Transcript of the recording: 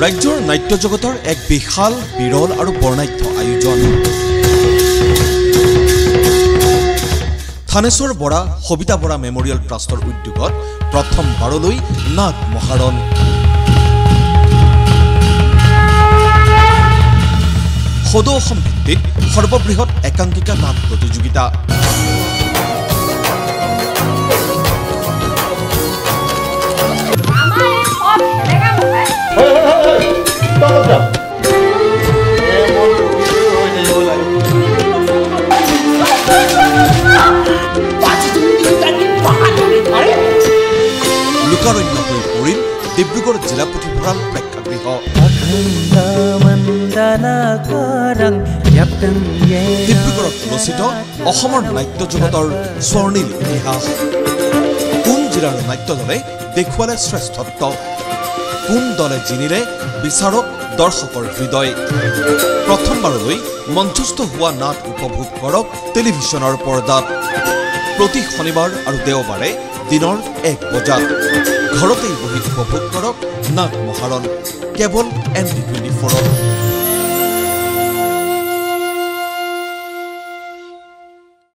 ৰাজ্যৰ নাট্য জগতৰ এক বিশাল বিৰল আৰু বৰ্ণাঢ্য আয়োজন থানেশ্বৰ বৰা সবিতা বৰা মেমৰিয়েল ট্ৰাষ্টৰ উদ্যোগত প্ৰথমবাৰলৈ নাট মহাৰণ সদৌ অসম ভিত্তিত সৰ্ববৃহৎ একাংকিকা নাট প্ৰতিযোগিতা লোকাৰণ্য হৈ পৰিল ডিব্ৰুগড় জিলা পুথিভঁৰাল প্ৰেক্ষাগৃহ ডিব্ৰুগড়ত ৰচিত অসমৰ নাট্য জগতৰ স্বৰ্ণীল ইতিহাস কোন জিলাৰ নাট্য দলে দেখুৱালে শ্ৰেষ্ঠত্ব কোন দলে জিনিলে বিচাৰক দৰ্শকৰ হৃদয় প্ৰথমবাৰলৈ মঞ্চস্থ হোৱা নাট উপভোগ কৰক টেলিভিছনৰ পৰ্দাত প্ৰতি শনিবাৰ আৰু দেওবাৰে দিনৰ 1 বজাত ঘৰতেই বহি উপভোগ কৰক নাট মহাৰণ কেৱল ND24